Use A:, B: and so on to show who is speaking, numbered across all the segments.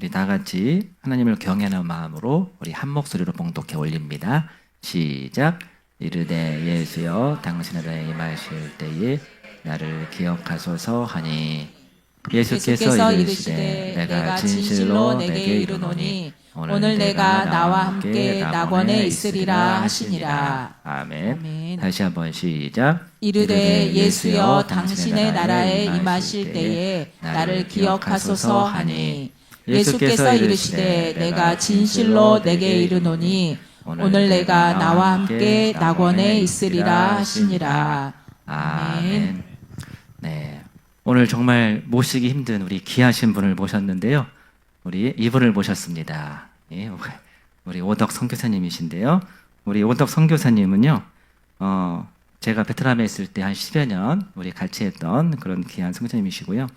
A: 우리 다 같이 하나님을 경외하는 마음으로 우리 한 목소리로 봉독해 올립니다. 시작. 이르되 예수여 당신의 나라에 임하실 때에 나를 기억하소서 하니 예수께서 이르시되 내가 진실로 내게 이르노니 오늘 내가 나와 함께 낙원에 있으리라 하시니라. 아멘.
B: 아멘.
A: 다시 한번 시작.
B: 이르되 예수여 당신의 나라에 임하실 때에 나를 기억하소서 하니 예수께서 이르시되 내가 진실로 내게 이르노니 오늘 내가 나와 함께 낙원에 있으리라 하시니라.
A: 아멘. 네, 오늘 정말 모시기 힘든 우리 귀하신 분을 모셨는데요. 우리 이분을 모셨습니다. 예, 우리 오덕 선교사님이신데요. 우리 오덕 선교사님은요, 제가 베트남에 있을 때 한 10여 년 우리 같이 했던 그런 귀한 선교사님이시고요.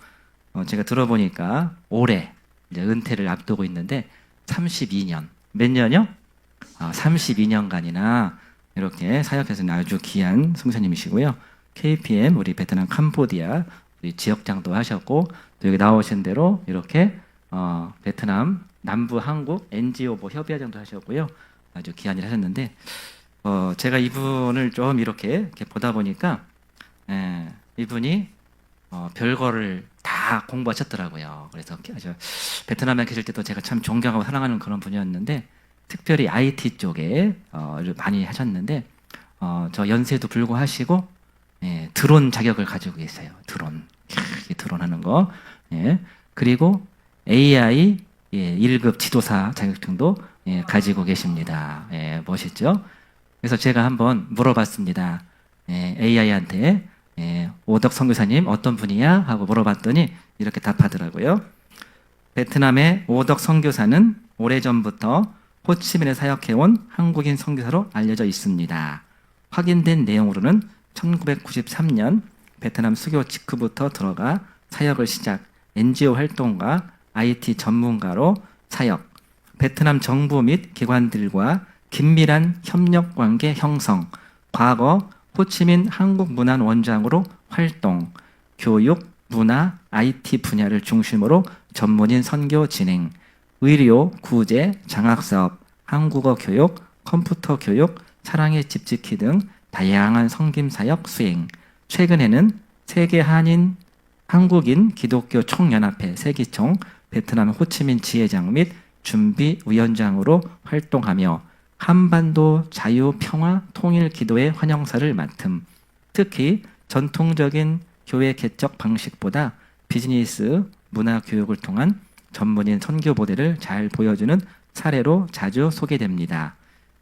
A: 제가 들어보니까 올해 이제 은퇴를 앞두고 있는데 32년, 몇 년요? 32년간이나 이렇게 사역해서 아주 귀한 선교사님이시고요. KPM 우리 베트남 캄보디아 우리 지역장도 하셨고 또 여기 나오신 대로 이렇게 베트남 남부 한국 NGO 협의회장도 하셨고요. 아주 귀한 일 하셨는데 제가 이분을 좀 이렇게 보다 보니까 이분이 별거를 다 공부하셨더라고요. 그래서 아주 베트남에 계실 때도 제가 참 존경하고 사랑하는 그런 분이었는데 특별히 IT 쪽에 많이 하셨는데 저 연세도 불구하시고 드론 자격을 가지고 계세요. 드론 하는 거. 그리고 AI 1급 지도사 자격증도 가지고 계십니다. 멋있죠? 그래서 제가 한번 물어봤습니다. AI한테 오덕 선교사님 어떤 분이야? 하고 물어봤더니 이렇게 답하더라고요. 베트남의 오덕 선교사는 오래전부터 호치민에 사역해온 한국인 선교사로 알려져 있습니다. 확인된 내용으로는 1993년 베트남 수교 직후부터 들어가 사역을 시작, NGO 활동가, IT 전문가로 사역, 베트남 정부 및 기관들과 긴밀한 협력 관계 형성, 과거 호치민 한국문화원장으로 활동, 교육, 문화, IT 분야를 중심으로 전문인 선교 진행, 의료, 구제, 장학사업, 한국어 교육, 컴퓨터 교육, 사랑의 집 지키 등 다양한 성김사역 수행, 최근에는 세계 한인 한국인 기독교 총연합회 세기총 베트남 호치민 지회장 및 준비위원장으로 활동하며 한반도 자유 평화 통일 기도의 환영사를 맡음. 특히 전통적인 교회 개척 방식보다 비즈니스 문화 교육을 통한 전문인 선교 모델을 잘 보여주는 사례로 자주 소개됩니다.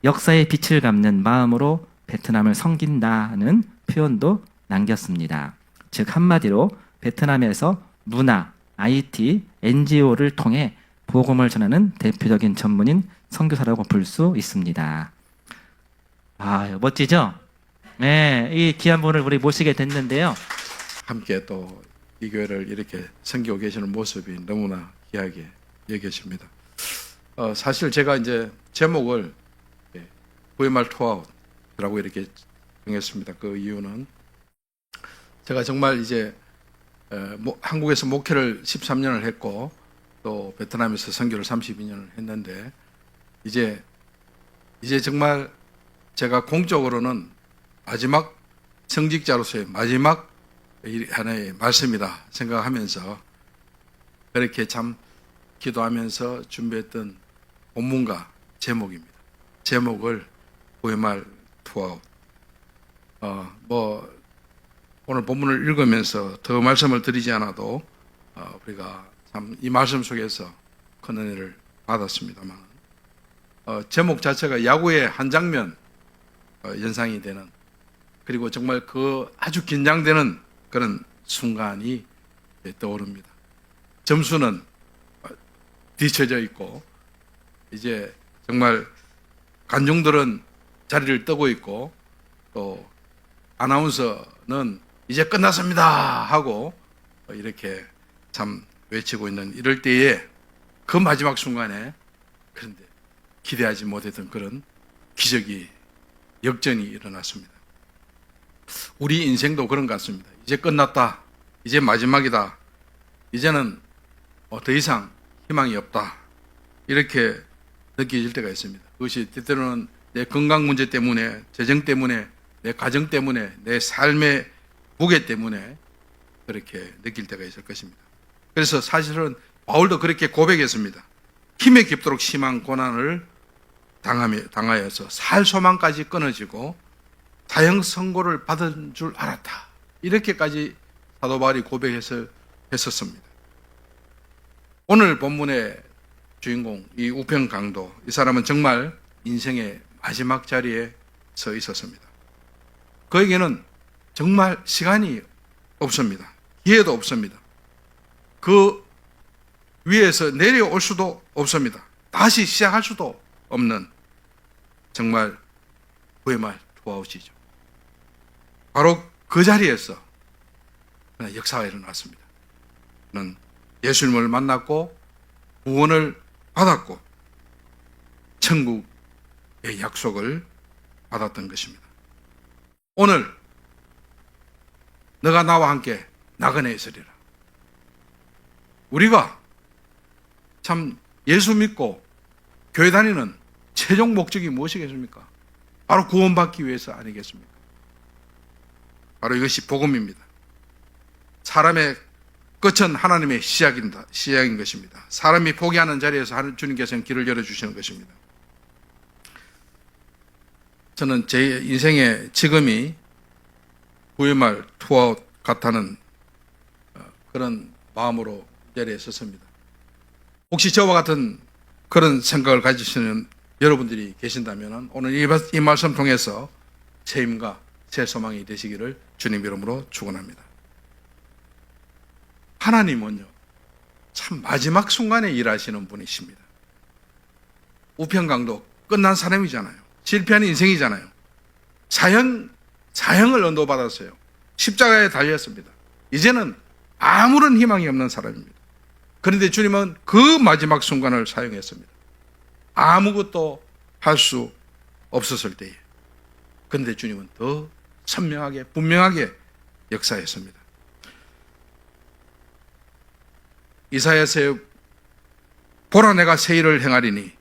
A: 역사의 빛을 갚는 마음으로 베트남을 섬긴다는 표현도 남겼습니다. 즉 한마디로 베트남에서 문화, IT, NGO를 통해 복음을 전하는 대표적인 전문인 선교사라고 볼 수 있습니다. 멋지죠? 네, 이 귀한 분을 우리 모시게 됐는데요.
C: 함께 또 이 교회를 이렇게 섬기고 계시는 모습이 너무나 귀하게 여겨집니다. 사실 제가 이제 제목을 VMR 투아웃이라고 이렇게 정했습니다. 그 이유는 제가 정말 이제 한국에서 목회를 13년을 했고 또 베트남에서 선교를 32년을 했는데 이제 정말 제가 공적으로는 마지막 성직자로서의 마지막 하나의 말씀이다 생각하면서 그렇게 참 기도하면서 준비했던 본문과 제목입니다. 제목을 VMR 투아웃. 오늘 본문을 읽으면서 더 말씀을 드리지 않아도 우리가 참 이 말씀 속에서 큰 은혜를 받았습니다만 제목 자체가 야구의 한 장면 연상이 되는 그리고 정말 그 아주 긴장되는 그런 순간이 떠오릅니다. 점수는 뒤쳐져 있고 이제 정말 관중들은 자리를 뜨고 있고 또 아나운서는 이제 끝났습니다 하고 이렇게 참 외치고 있는 이럴 때에 그 마지막 순간에 그런데 기대하지 못했던 그런 기적이 역전이 일어났습니다. 우리 인생도 그런 것 같습니다. 이제 끝났다. 이제 마지막이다. 이제는 더 이상 희망이 없다. 이렇게 느껴질 때가 있습니다. 그것이 때때로는 내 건강 문제 때문에, 재정 때문에, 내 가정 때문에, 내 삶의 무게 때문에 그렇게 느낄 때가 있을 것입니다. 그래서 사실은 바울도 그렇게 고백했습니다. 힘에 깊도록 심한 고난을 당하여서 살 소망까지 끊어지고 사형 선고를 받은 줄 알았다. 이렇게까지 사도 바울이 고백했었습니다. 오늘 본문의 주인공, 이 우편 강도, 이 사람은 정말 인생의 마지막 자리에 서 있었습니다. 그에게는 정말 시간이 없습니다. 기회도 없습니다. 그 위에서 내려올 수도 없습니다. 다시 시작할 수도 없는 정말 부의말 투아웃이죠. 바로 그 자리에서 역사가 일어났습니다. 그는 예수님을 만났고 구원을 받았고 천국의 약속을 받았던 것입니다. 오늘 너가 나와 함께 나그네 있으리라. 우리가 참 예수 믿고 교회 다니는 최종 목적이 무엇이겠습니까? 바로 구원받기 위해서 아니겠습니까? 바로 이것이 복음입니다. 사람의 끝은 하나님의 시작인 것입니다. 사람이 포기하는 자리에서 주님께서는 길을 열어주시는 것입니다. 저는 제 인생의 지금이 부의말 투아웃 같다는 그런 마음으로 이 자리에 섰습니다. 혹시 저와 같은 그런 생각을 가지시는 여러분들이 계신다면 오늘 이 말씀 통해서 새 힘과 새 소망이 되시기를 주님 이름으로 축원합니다. 하나님은요, 참 마지막 순간에 일하시는 분이십니다. 우편강도 끝난 사람이잖아요. 실패한 인생이잖아요. 사형을 언도받았어요. 십자가에 달렸습니다. 이제는 아무런 희망이 없는 사람입니다. 그런데 주님은 그 마지막 순간을 사용했습니다. 아무것도 할 수 없었을 때에. 그런데 주님은 더 선명하게, 분명하게 역사했습니다. 이사야서에 보라 내가 새 일을 행하리니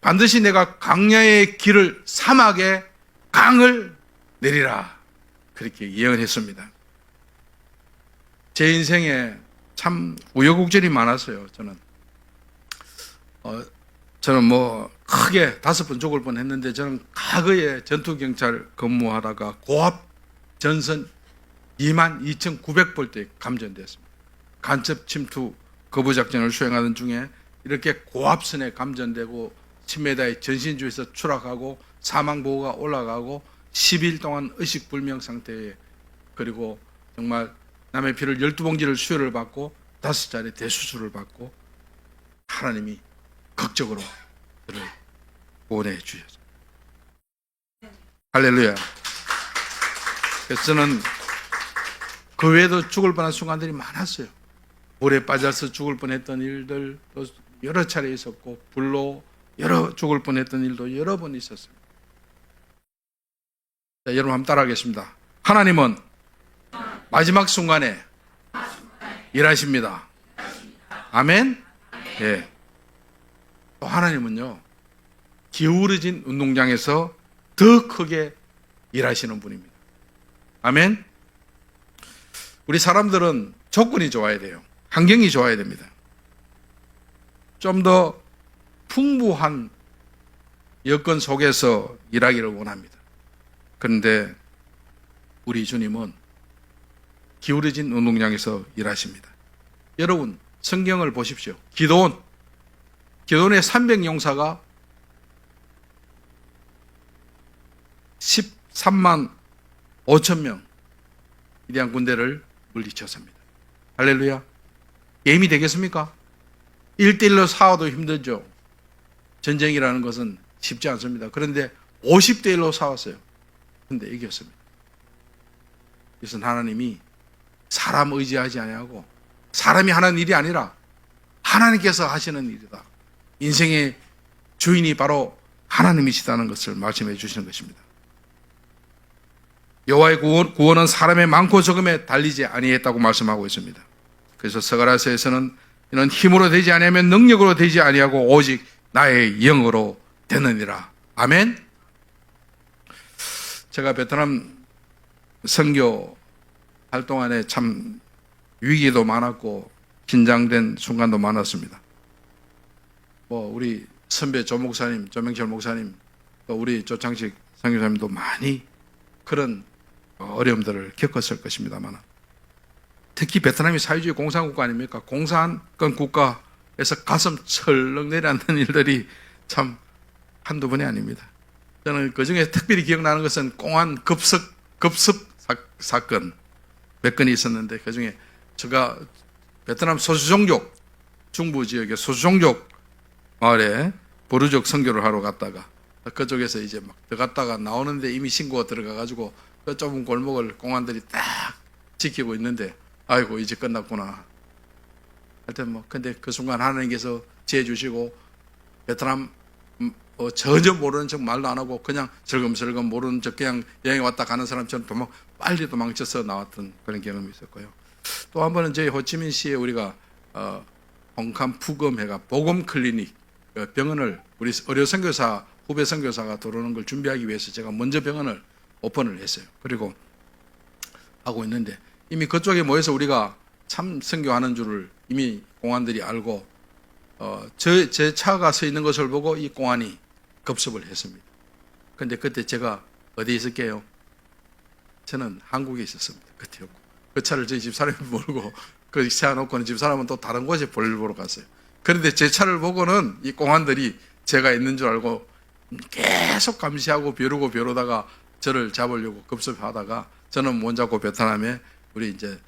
C: 반드시 내가 광야의 길을 사막에 강을 내리라. 그렇게 예언했습니다. 제 인생에 참 우여곡절이 많았어요. 저는 뭐 크게 5번 죽을 뻔했는데 저는 과거에 전투경찰 근무하다가 고압 전선 22,900볼트에 감전됐습니다. 간첩 침투 거부작전을 수행하는 중에 이렇게 고압선에 감전되고 10m의 전신주에서 추락하고 사망보고가 올라가고 10일 동안 의식불명 상태에, 그리고 정말 남의 피를 12봉지를 수혈을 받고 5차례 대수술을 받고 하나님이 극적으로 그를 구원해 주셨습니다. 할렐루야. 그래서 저는 그 외에도 죽을 뻔한 순간들이 많았어요. 물에 빠져서 죽을 뻔했던 일들도 여러 차례 있었고, 불로 죽을 뻔했던 일도 여러 번 있었습니다. 자, 여러분 한번 따라하겠습니다. 하나님은 마지막 순간에 일하십니다. 아멘? 예. 또 하나님은요, 기울어진 운동장에서 더 크게 일하시는 분입니다. 아멘? 우리 사람들은 조건이 좋아야 돼요. 환경이 좋아야 됩니다. 좀 더 풍부한 여건 속에서 일하기를 원합니다. 그런데 우리 주님은 기울어진 운동장에서 일하십니다. 여러분, 성경을 보십시오. 기도원의 300용사가 13만 5천 명 위대한 군대를 물리쳤습니다. 할렐루야. 게임이 되겠습니까? 1대1로 싸워도 힘들죠. 전쟁이라는 것은 쉽지 않습니다. 그런데 50대1로 싸웠어요. 그런데 이겼습니다. 이것은 하나님이 사람 의지하지 아니하고 사람이 하는 일이 아니라 하나님께서 하시는 일이다. 인생의 주인이 바로 하나님이시다는 것을 말씀해 주시는 것입니다. 여호와의 구원은 사람의 많고 적음에 달리지 아니했다고 말씀하고 있습니다. 그래서 스가랴서에서는 이는 힘으로 되지 아니하면 능력으로 되지 아니하고 오직 나의 영으로 되느니라. 아멘. 제가 베트남 선교 활동 안에 참 위기도 많았고 긴장된 순간도 많았습니다. 우리 선배 조 목사님, 조명철 목사님, 또 우리 조창식 선교사님도 많이 그런 어려움들을 겪었을 것입니다만, 특히 베트남이 사회주의 공산국가 아닙니까? 공산권 국가에서 가슴 철렁 내려앉는 일들이 참 한두 번이 아닙니다. 저는 그중에 특별히 기억나는 것은 공안 급습 사건 몇 건이 있었는데, 그중에 제가 베트남 소수종족 중부 지역의 소수종족 마을에 보루족 선교를 하러 갔다가 그쪽에서 이제 막 들어갔다가 나오는데 이미 신고가 들어가가지고 그 좁은 골목을 공안들이 딱 지키고 있는데, 아이고 이제 끝났구나. 하여튼 근데 그 순간 하나님께서 지혜 주시고 베트남 전혀 모르는 척 말도 안 하고 그냥 슬금슬금 모르는 척 그냥 여행 왔다 가는 사람처럼 빨리 도망쳐서 나왔던 그런 경험이 있었고요. 또 한 번은 저희 호치민시에 우리가 홍캄 푸검회가 보금 클리닉 병원을 우리 의료 선교사 후배 선교사가 들어오는 걸 준비하기 위해서 제가 먼저 병원을 오픈을 했어요. 그리고 하고 있는데 이미 그쪽에 모여서 우리가 참 선교하는 줄을 이미 공안들이 알고 제 차가 서 있는 것을 보고 이 공안이 급습을 했습니다. 그런데 그때 제가 어디에 있을게요? 저는 한국에 있었습니다. 그때였고 그 차를 저희 집사람이 몰고 그 세워놓고는 집사람은 또 다른 곳에 볼일 보러 갔어요. 그런데 제 차를 보고는 이 공안들이 제가 있는 줄 알고 계속 감시하고 벼르다가 저를 잡으려고 급습하다가 저는 못 잡고 베트남에 우리 이제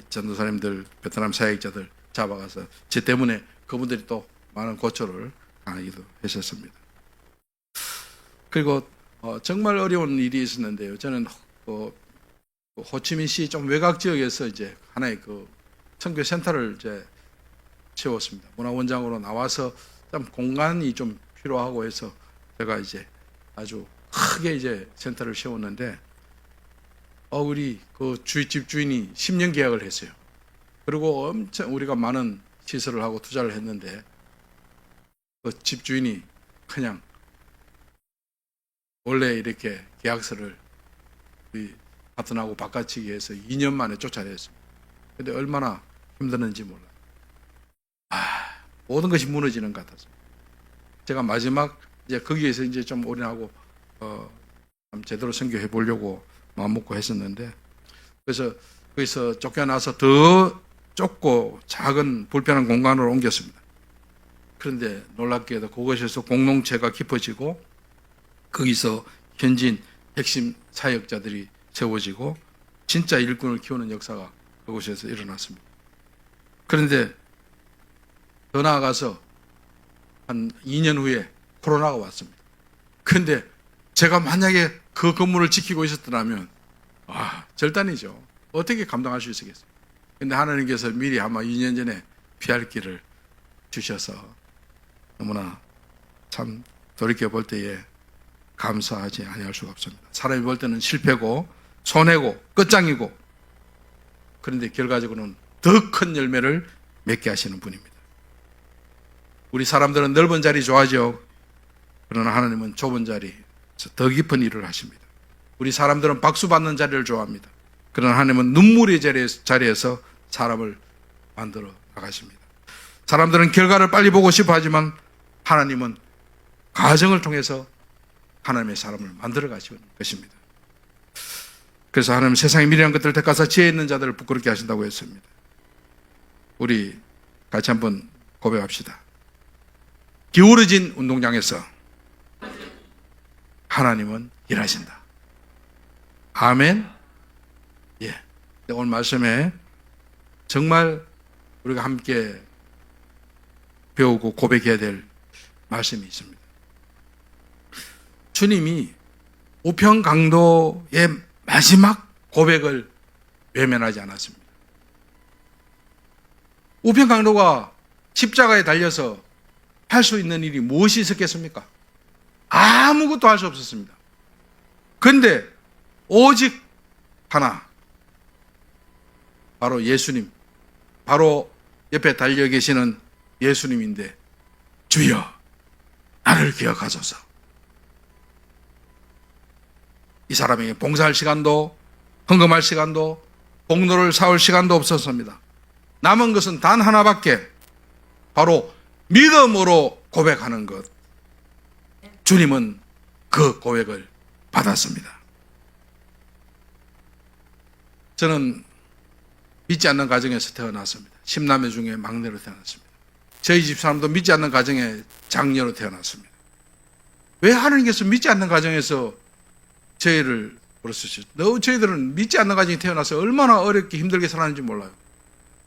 C: 전도사님들, 베트남 사역자들 잡아가서 제 때문에 그분들이 또 많은 고초를 당하기도 했었습니다. 그리고 정말 어려운 일이 있었는데요. 저는 호치민시 좀 외곽 지역에서 이제 하나의 그 선교 센터를 이제 채웠습니다. 문화원장으로 나와서 좀 공간이 좀 필요하고 해서 제가 이제 아주 크게 이제 센터를 세웠는데, 우리 그 집주인이 10년 계약을 했어요. 그리고 엄청 우리가 많은 시설을 하고 투자를 했는데, 그 집주인이 그냥 원래 이렇게 계약서를 우리 파트너하고 바꿔치기 위해서 2년 만에 쫓아냈습니다. 근데 얼마나 힘드는지 몰라요. 모든 것이 무너지는 것 같았어요. 제가 마지막 이제 거기에서 이제 좀 올인하고 좀 제대로 선교해 보려고 마음 먹고 했었는데, 그래서 거기서 쫓겨나서 더 좁고 작은 불편한 공간으로 옮겼습니다. 그런데 놀랍게도 그곳에서 공동체가 깊어지고 거기서 현지인 핵심 사역자들이 세워지고 진짜 일꾼을 키우는 역사가 그곳에서 일어났습니다. 그런데 더 나아가서 한 2년 후에 코로나가 왔습니다. 그런데 제가 만약에 그 건물을 지키고 있었더라면 절단이죠. 어떻게 감당할 수 있었겠어요. 근데 하나님께서 미리 아마 2년 전에 피할 길을 주셔서 너무나 참 돌이켜 볼 때에 감사하지 아니할 수가 없습니다. 사람이 볼 때는 실패고 손해고 끝장이고, 그런데 결과적으로는 더 큰 열매를 맺게 하시는 분입니다. 우리 사람들은 넓은 자리 좋아하죠. 그러나 하나님은 좁은 자리에서 더 깊은 일을 하십니다. 우리 사람들은 박수 받는 자리를 좋아합니다. 그러나 하나님은 눈물의 자리에서 사람을 만들어 나가십니다. 사람들은 결과를 빨리 보고 싶어 하지만 하나님은 과정을 통해서 하나님의 사람을 만들어 가시는 것입니다. 그래서 하나님은 세상의 미련한 것들을 택하사 지혜 있는 자들을 부끄럽게 하신다고 했습니다. 우리 같이 한번 고백합시다. 기울어진 운동장에서 하나님은 일하신다. 아멘. 예. 오늘 말씀에 정말 우리가 함께 배우고 고백해야 될 말씀이 있습니다. 주님이 우평강도의 마지막 고백을 외면하지 않았습니다. 우평강도가 십자가에 달려서 할 수 있는 일이 무엇이 있었겠습니까? 아무것도 할 수 없었습니다. 그런데 오직 하나, 바로 예수님, 바로 옆에 달려 계시는 예수님인데 주여 나를 기억하소서. 이 사람에게 봉사할 시간도 헌금할 시간도 공로를 쌓을 시간도 없었습니다. 남은 것은 단 하나밖에, 바로 믿음으로 고백하는 것. 주님은 그 고백을 받았습니다. 저는 믿지 않는 가정에서 태어났습니다. 10남매 중에 막내로 태어났습니다. 저희 집사람도 믿지 않는 가정에 장녀로 태어났습니다. 왜 하나님께서 믿지 않는 가정에서 저희를 부르셨죠? 저희들은 믿지 않는 가정에 태어나서 얼마나 어렵게 힘들게 살았는지 몰라요.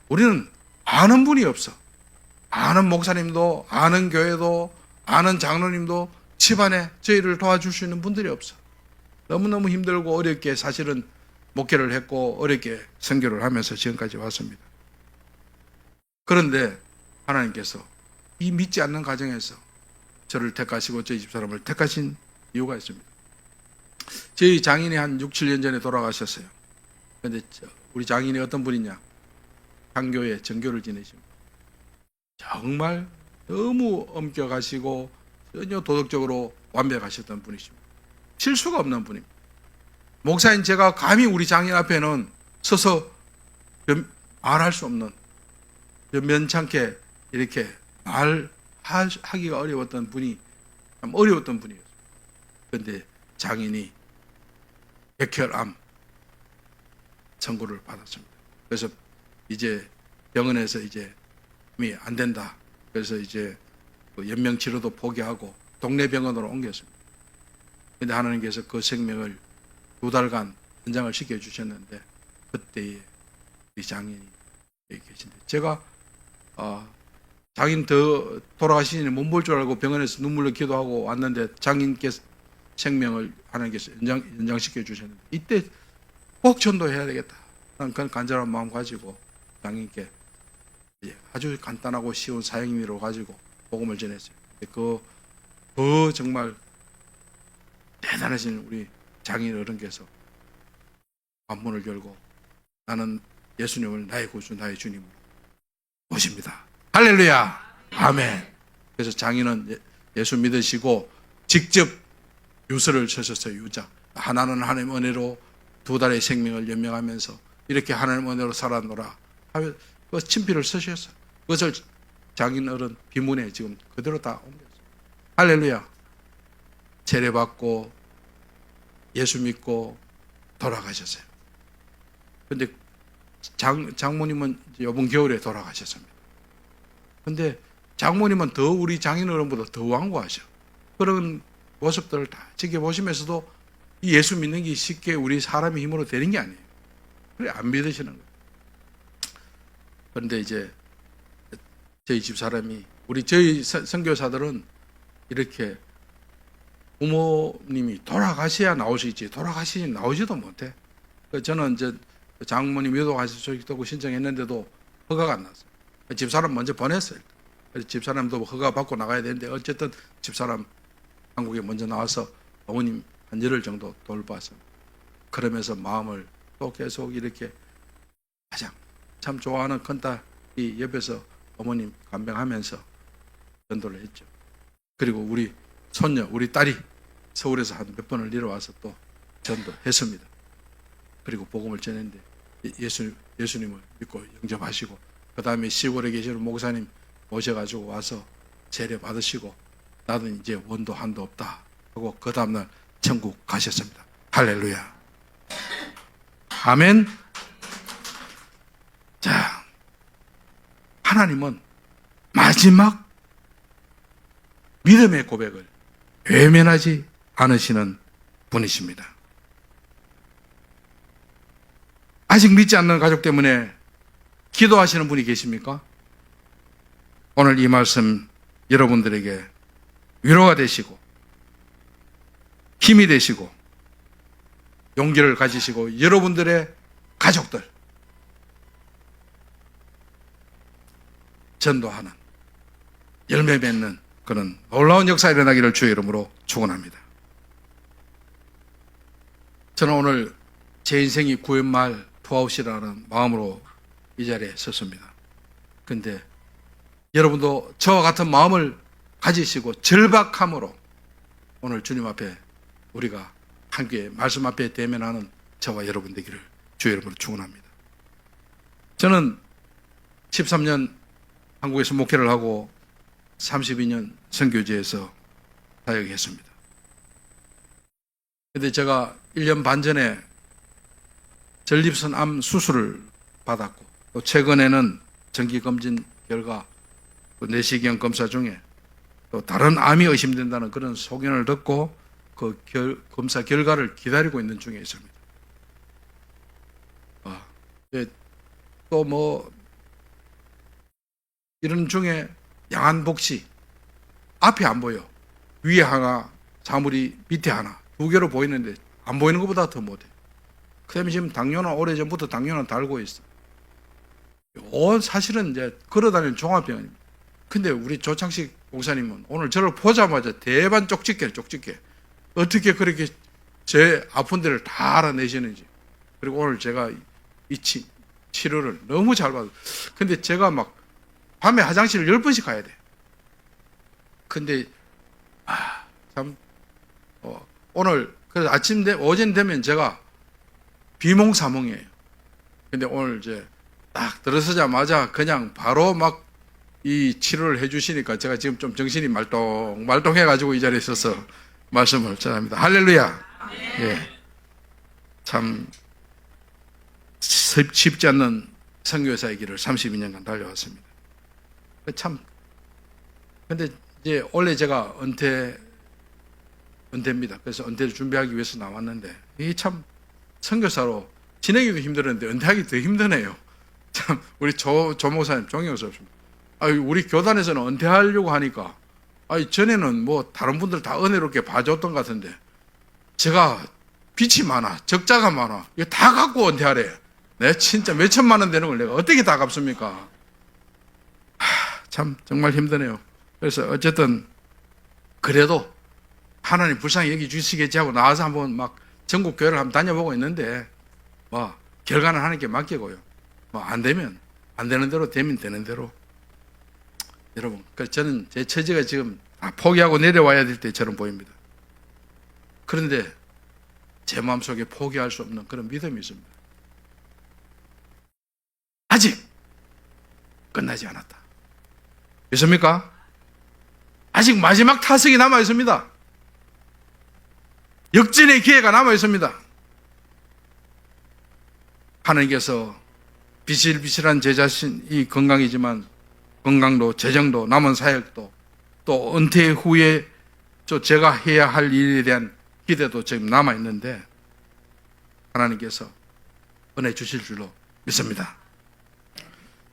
C: 우리는 아는 분이 없어. 아는 목사님도, 아는 교회도, 아는 장로님도 집안에 저희를 도와줄 수 있는 분들이 없어. 너무너무 힘들고 어렵게 사실은 목회를 했고 어렵게 선교를 하면서 지금까지 왔습니다. 그런데 하나님께서 이 믿지 않는 가정에서 저를 택하시고 저희 집사람을 택하신 이유가 있습니다. 저희 장인이 한 6, 7년 전에 돌아가셨어요. 그런데 우리 장인이 어떤 분이냐? 향교에 정교를 지내십니다. 정말 너무 엄격하시고 전혀 도덕적으로 완벽하셨던 분이십니다. 실수가 없는 분입니다. 목사인 제가 감히 우리 장인 앞에는 서서 말할 수 없는, 면찮게 이렇게 말하기가 어려웠던 분이, 참 어려웠던 분이었어요. 그런데 장인이 백혈암 선고를 받았습니다. 그래서 이제 병원에서 이제 안 된다. 그래서 이제 연명 치료도 포기하고 동네 병원으로 옮겼습니다. 그런데 하나님께서 그 생명을 2달간 연장을 시켜주셨는데, 그때에 우리 장인이 여기 계신데, 제가 장인 더 돌아가시니 못 볼 줄 알고 병원에서 눈물로 기도하고 왔는데 장인께서 생명을 하나님께서 연장시켜 주셨는데, 이때 꼭 전도해야 되겠다. 그런 간절한 마음 가지고 장인께 아주 간단하고 쉬운 사형임의로 가지고 복음을 전했어요. 그 정말 대단하신 우리 장인 어른께서 관문을 열고 나는 예수님을 나의 구주 나의 주님으로 모십니다. 할렐루야. 아멘. 그래서 장인은 예수 믿으시고 직접 유서를 쓰셨어요. 유자. 하나는 하나님 은혜로 2달의 생명을 연명하면서 이렇게 하나님 은혜로 살아노라 하며 그 친필을 쓰셨어요. 그것을 장인 어른 비문에 지금 그대로 다 옮겼어요. 할렐루야. 세례받고 예수 믿고 돌아가셨어요. 그런데 장모님은 이번 겨울에 돌아가셨습니다. 그런데 장모님은 더 우리 장인 어른보다 더 완고하셔. 그런 모습들을 다 지켜보시면서도 이 예수 믿는 게 쉽게 우리 사람의 힘으로 되는 게 아니에요. 그래 안 믿으시는 거예요. 그런데 이제 저희 집사람이, 저희 선교사들은 이렇게 부모님이 돌아가셔야 나올 수 있지, 돌아가시지 나오지도 못해. 저는 이제 장모님 유도하시고 신청했는데도 허가가 안 났어요. 집사람 먼저 보냈어요. 그래서 집사람도 허가 받고 나가야 되는데, 어쨌든 집사람 한국에 먼저 나와서 어머님 한 열흘 정도 돌봤어요. 그러면서 마음을 또 계속 이렇게 가장 참 좋아하는 큰딸이 옆에서 어머님 간병하면서 전도를 했죠. 그리고 우리 손녀, 우리 딸이 서울에서 한 몇 번을 내려와서 또 전도했습니다. 그리고 복음을 전했는데 예수님을 믿고 영접하시고, 그 다음에 시골에 계시는 목사님 모셔가지고 와서 세례 받으시고, 나도 이제 원도 한도 없다 하고 그 다음날 천국 가셨습니다. 할렐루야. 아멘. 자, 하나님은 마지막 믿음의 고백을 외면하지 않으시는 분이십니다. 아직 믿지 않는 가족 때문에 기도하시는 분이 계십니까? 오늘 이 말씀 여러분들에게 위로가 되시고 힘이 되시고 용기를 가지시고 여러분들의 가족들 전도하는, 열매 맺는 그런 놀라운 역사 일어나기를 주의 이름으로 축원합니다. 저는 오늘 제 인생이 구원말 투아웃이라는 마음으로 이 자리에 섰습니다. 근데 여러분도 저와 같은 마음을 가지시고 절박함으로 오늘 주님 앞에 우리가 함께 말씀 앞에 대면하는 저와 여러분 되기를 주의 이름으로 축원합니다. 저는 13년 한국에서 목회를 하고 32년 선교지에서 사역했습니다. 그런데 제가 1년 반 전에 전립선 암 수술을 받았고 또 최근에는 정기검진 결과 또 내시경 검사 중에 또 다른 암이 의심된다는 그런 소견을 듣고 그 검사 결과를 기다리고 있는 중에 있습니다. 또 뭐 이런 중에 양한 복시 앞에 안 보여. 위에 하나, 사물이 밑에 하나. 두 개로 보이는데 안 보이는 것보다 더 못해. 그 다음에 지금 당뇨는 오래전부터 당뇨는 달고 있어. 사실은 이제 걸어다니는 종합병원입니다. 근데 우리 조창식 목사님은 오늘 저를 보자마자 대반 쪽집게. 어떻게 그렇게 제 아픈 데를 다 알아내시는지. 그리고 오늘 제가 이 치료를 너무 잘 받았어요. 근데 제가 막 밤에 화장실을 10번씩 가야 돼. 근데 참 오늘 그래서 오전 되면 제가 비몽사몽이에요. 근데 오늘 이제 딱 들어서자마자 그냥 바로 막 이 치료를 해주시니까 제가 지금 좀 정신이 말똥해가지고 이 자리에 있어서 말씀을 전합니다. 할렐루야. 예. 참 쉽지 않는 선교사의 길을 32년간 달려왔습니다. 근데 이제 원래 제가 은퇴입니다. 그래서 은퇴를 준비하기 위해서 나왔는데 이게 참 선교사로 지내기도 힘들었는데 은퇴하기 더 힘드네요. 참 우리 조 목사님 존경스럽습니다. 우리 교단에서는 은퇴하려고 하니까 전에는 뭐 다른 분들 다 은혜롭게 봐줬던 것 같은데 제가 빚이 많아, 적자가 많아. 이거 다 갖고 은퇴하래. 내 진짜 몇 천만 원 되는 걸 내가 어떻게 다 갚습니까? 참 정말 힘드네요. 그래서 어쨌든 그래도 하나님 불쌍히 여기 주시겠지 하고 나와서 한번 막 전국 교회를 한번 다녀보고 있는데 뭐 결과는 하나님께 맡기고요. 뭐 안 되면 안 되는 대로, 되면 되는 대로. 여러분, 저는 제 처지가 지금 다 포기하고 내려와야 될 때처럼 보입니다. 그런데 제 마음속에 포기할 수 없는 그런 믿음이 있습니다. 아직 끝나지 않았다. 믿습니까? 아직 마지막 타석이 남아 있습니다. 역전의 기회가 남아 있습니다. 하나님께서 비실비실한 제 자신이 건강이지만 건강도 재정도 남은 사역도 또 은퇴 후에 제가 해야 할 일에 대한 기대도 지금 남아 있는데 하나님께서 은혜 주실 줄로 믿습니다.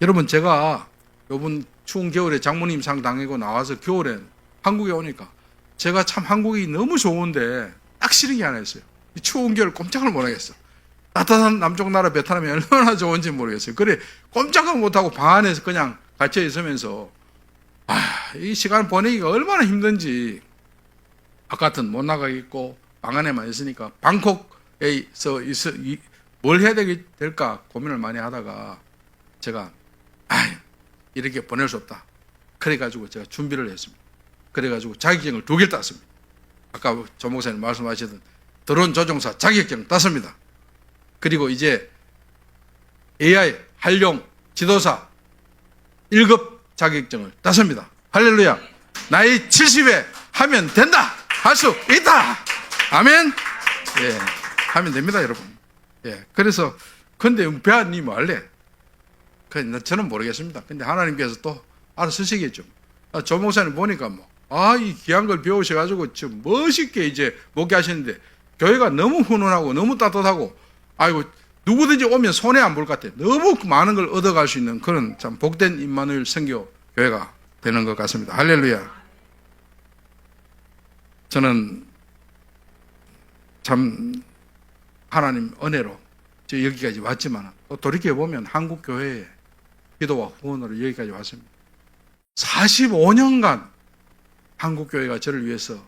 C: 여러분, 제가 이번 추운 겨울에 장모님 상 당하고 나와서 겨울에 한국에 오니까 제가 참 한국이 너무 좋은데 딱 싫은 게 하나 있어요. 이 추운 겨울 꼼짝을 못 하겠어. 따뜻한 남쪽 나라 베트남이 얼마나 좋은지 모르겠어요. 그래 꼼짝을 못하고 방 안에서 그냥 갇혀 있으면서 이 시간 보내기가 얼마나 힘든지 바깥은 못 나가겠고 방 안에만 있으니까 방콕에서 뭘 해야 될까 고민을 많이 하다가 제가 이렇게 보낼 수 없다. 그래가지고 제가 준비를 했습니다. 그래가지고 자격증을 2개를 땄습니다. 아까 조 목사님 말씀하시던 드론 조종사 자격증 땄습니다. 그리고 이제 AI 활용 지도사 1급 자격증을 땄습니다. 할렐루야. 나이 70에 하면 된다. 할 수 있다. 아멘. 예, 하면 됩니다, 여러분. 예, 그래서 근데 배아님 할래? 저는 모르겠습니다. 근데 하나님께서 또 알아서 쓰시겠죠. 조 목사님 보니까 이 귀한 걸 배우셔가지고 지금 멋있게 이제 목회하시는데 교회가 너무 훈훈하고 너무 따뜻하고 누구든지 오면 손해 안 볼 것 같아. 너무 많은 걸 얻어갈 수 있는 그런 참 복된 임마누엘 선교 교회가 되는 것 같습니다. 할렐루야. 저는 참 하나님 은혜로 여기까지 왔지만 또 돌이켜보면 한국 교회의 기도와 후원으로 여기까지 왔습니다. 45년간 한국 교회가 저를 위해서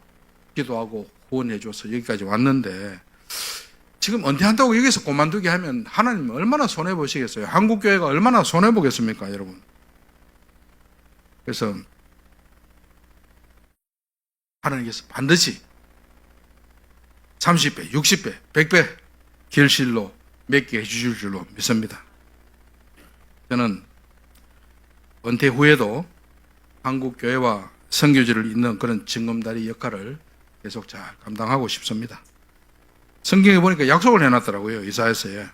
C: 기도하고 후원해 줘서 여기까지 왔는데 지금 은퇴한다고 여기서 그만두게 하면 하나님 얼마나 손해보시겠어요? 한국 교회가 얼마나 손해보겠습니까, 여러분? 그래서 하나님께서 반드시 30배, 60배, 100배 결실로 맺게 해주실 줄로 믿습니다. 저는 은퇴 후에도 한국 교회와 선교지를 잇는 그런 징검다리 역할을 계속 잘 감당하고 싶습니다. 성경에 보니까 약속을 해놨더라고요. 이사야서에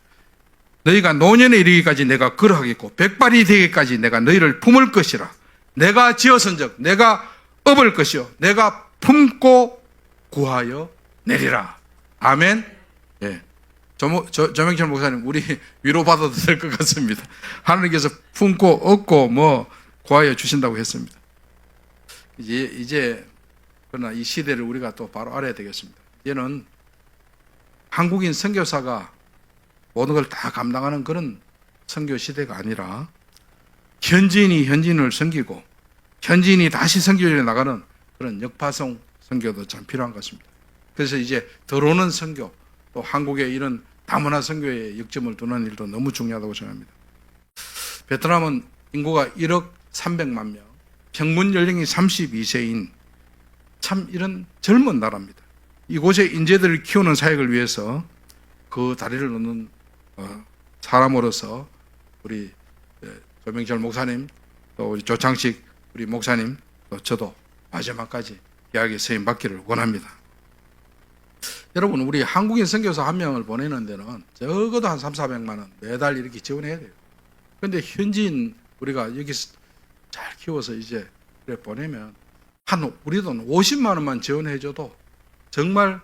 C: 너희가 노년에 이르기까지 내가 걸어가겠고 백발이 되기까지 내가 너희를 품을 것이라. 내가 지어선적 내가 업을 것이요 내가 품고 구하여 내리라. 아멘. 예. 조명철 목사님, 우리 위로받아도 될 것 같습니다. 하나님께서 품고 얻고 구하여 주신다고 했습니다. 이제 그러나 이 시대를 우리가 또 바로 알아야 되겠습니다. 이제는 한국인 선교사가 모든 걸 다 감당하는 그런 선교 시대가 아니라 현지인이 현지인을 섬기고 현지인이 다시 선교지에 나가는 그런 역파송 선교도 참 필요한 것 같습니다. 그래서 이제 들어오는 선교, 또 한국의 이런 다문화 선교에 역점을 두는 일도 너무 중요하다고 생각합니다. 베트남은 인구가 1억 300만 명, 평균 연령이 32세인 참 이런 젊은 나라입니다. 이곳에 인재들을 키우는 사역을 위해서 그 다리를 놓는 사람으로서 우리 조명철 목사님, 또 우리 조창식 우리 목사님, 또 저도 마지막까지 이야기에 서임 받기를 원합니다. 여러분, 우리 한국인 선교사 한 명을 보내는 데는 적어도 한 300~400만 원 매달 이렇게 지원해야 돼요. 그런데 현지인 우리가 여기서 잘 키워서 이제 보내면 한 우리 돈 50만 원만 지원해줘도 정말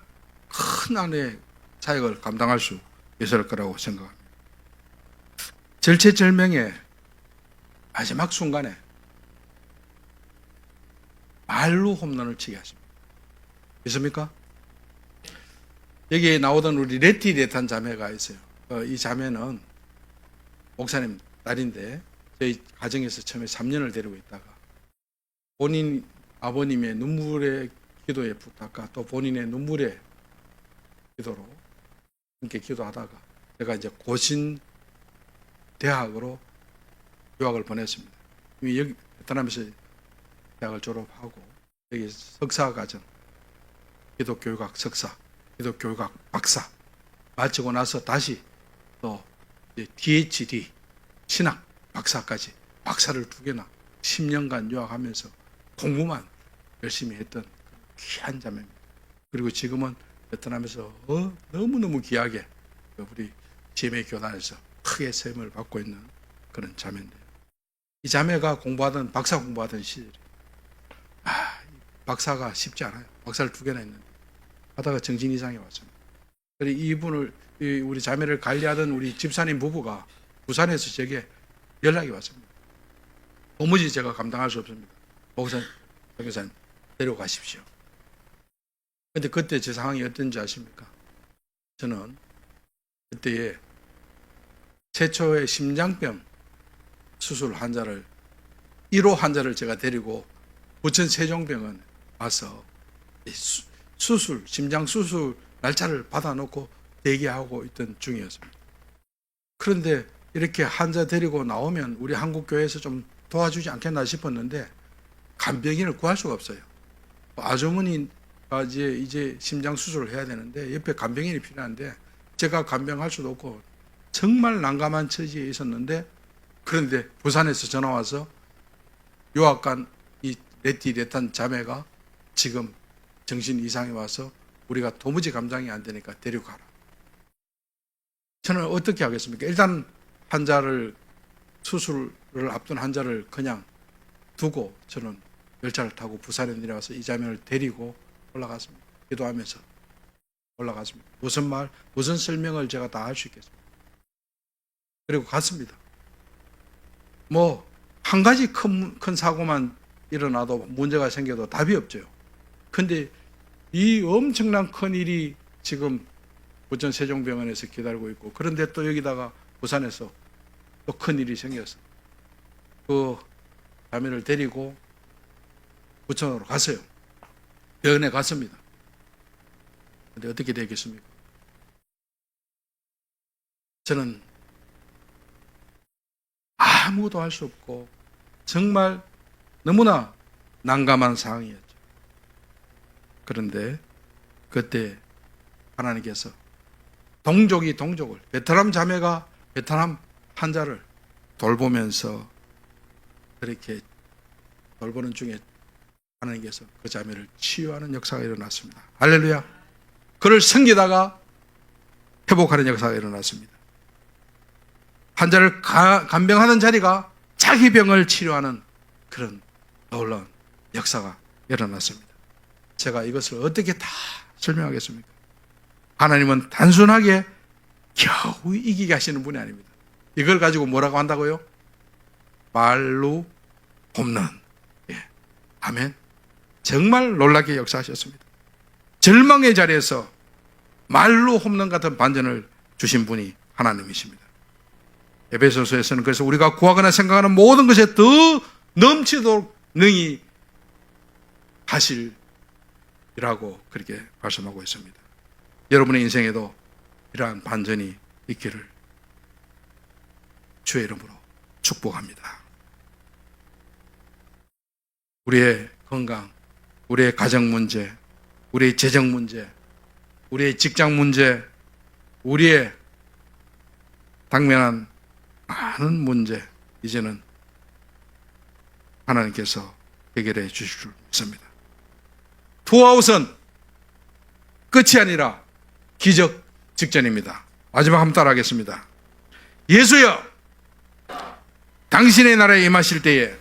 C: 큰 안의 사역을 감당할 수 있을 거라고 생각합니다. 절체절명의 마지막 순간에 말로 홈런을 치게 하십니다. 있습니까? 여기에 나오던 우리 레티레탄 자매가 있어요. 이 자매는 목사님 딸인데 저희 가정에서 처음에 3년을 데리고 있다가 본인 아버님의 눈물의 기도에 부탁과 또 본인의 눈물의 기도로 함께 기도하다가 제가 이제 고신 대학으로 유학을 보냈습니다. 여기 베트남에서 대학을 졸업하고 여기 석사과정, 기독교육학 석사, 기독교육학 박사 마치고 나서 다시 또 PhD 신학 박사까지 박사를 2개나 10년간 유학하면서 공부만 열심히 했던 귀한 자매입니다. 그리고 지금은 베트남에서 너무너무 귀하게 우리 GMA 교단에서 크게 세움을 받고 있는 그런 자매인데요. 이 자매가 박사 공부하던 시절에 박사가 쉽지 않아요. 박사를 2개나 했는데 하다가 정신 이상이 왔습니다. 그리고 이분을 우리 자매를 관리하던 우리 집사님 부부가 부산에서 제게 연락이 왔습니다. 도무지 제가 감당할 수 없습니다. 목사님, 교사님 데려가십시오. 근데 그때 제 상황이 어떤지 아십니까? 저는 그때에 최초의 심장병 수술 환자를 1호 환자를 제가 데리고 부천 세종병원 와서 심장 수술 날짜를 받아놓고 대기하고 있던 중이었습니다. 그런데 이렇게 환자 데리고 나오면 우리 한국교회에서 좀 도와주지 않겠나 싶었는데 간병인을 구할 수가 없어요. 아주머니가 이제 심장 수술을 해야 되는데 옆에 간병인이 필요한데 제가 간병할 수도 없고 정말 난감한 처지에 있었는데 그런데 부산에서 전화 와서 유학간 이 레탄 자매가 지금 정신 이상이 와서 우리가 도무지 감당이 안 되니까 데려가라. 저는 어떻게 하겠습니까? 일단 환자를 수술을 앞둔 환자를 그냥 두고 저는 열차를 타고 부산에 내려와서 이 자매를 데리고 올라갔습니다. 기도하면서 올라갔습니다. 무슨 설명을 제가 다 할 수 있겠습니까? 그리고 갔습니다. 한 가지 큰 사고만 일어나도 문제가 생겨도 답이 없죠. 근데 이 엄청난 큰 일이 지금 부천 세종병원에서 기다리고 있고 그런데 또 여기다가 부산에서 또 큰 일이 생겼어. 그 자매를 데리고 부천으로 갔어요. 병원에 갔습니다. 근데 어떻게 되겠습니까? 저는 아무것도 할 수 없고 정말 너무나 난감한 상황이었죠. 그런데 그때 하나님께서 동족이 동족을, 베트남 자매가 베트남 환자를 돌보면서 그렇게 돌보는 중에 하나님께서 그 자매를 치유하는 역사가 일어났습니다. 할렐루야. 그를 섬기다가 회복하는 역사가 일어났습니다. 환자를 간병하는 자리가 자기 병을 치료하는 그런 놀라운 역사가 일어났습니다. 제가 이것을 어떻게 다 설명하겠습니까? 하나님은 단순하게 겨우 이기게 하시는 분이 아닙니다. 이걸 가지고 뭐라고 한다고요? 말로 홈런. 예. 아멘. 정말 놀랍게 역사하셨습니다. 절망의 자리에서 말로 홈런 같은 반전을 주신 분이 하나님이십니다. 에베소서에서는 그래서 우리가 구하거나 생각하는 모든 것에 더 넘치도록 능히 하실이라고 그렇게 말씀하고 있습니다. 여러분의 인생에도 이러한 반전이 있기를 주의 이름으로 축복합니다. 우리의 건강, 우리의 가정 문제, 우리의 재정 문제, 우리의 직장 문제, 우리의 당면한 많은 문제, 이제는 하나님께서 해결해 주실 줄 믿습니다. 투아웃은 끝이 아니라 기적 직전입니다. 마지막 한번 따라하겠습니다. 예수여, 당신의 나라에 임하실 때에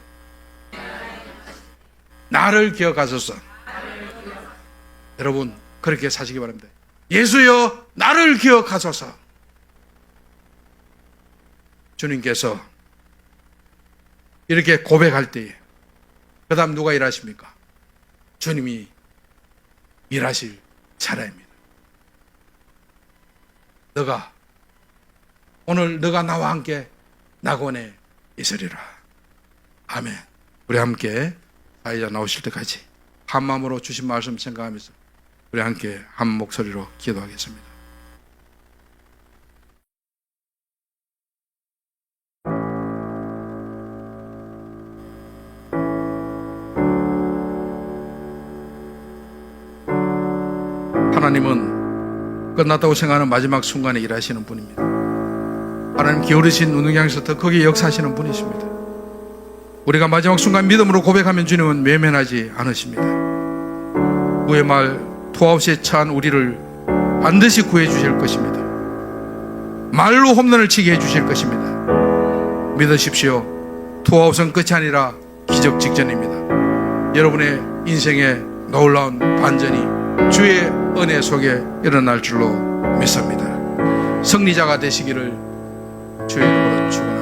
C: 나를 기억하소서. 여러분 그렇게 사시기 바랍니다. 예수여, 나를 기억하소서. 주님께서 이렇게 고백할 때에 그 다음 누가 일하십니까? 주님이 일하실 차례입니다. 오늘 너가 나와 함께 낙원에 있으리라. 아멘. 우리 함께 사회자 나오실 때까지 한 마음으로 주신 말씀 생각하면서 우리 함께 한 목소리로 기도하겠습니다. 하나님은 끝났다고 생각하는 마지막 순간에 일하시는 분입니다. 하나님 기울이신 눈을 향해서 더 크게 역사하시는 분이십니다. 우리가 마지막 순간 믿음으로 고백하면 주님은 외면하지 않으십니다. 후의 말 투아웃에 처한 우리를 반드시 구해 주실 것입니다. 말로 홈런을 치게 해 주실 것입니다. 믿으십시오. 투아웃은 끝이 아니라 기적 직전입니다. 여러분의 인생의 놀라운 반전이 주의 은혜 속에 일어날 줄로 믿습니다. 승리자가 되시기를 주의 이름으로 축원합니다.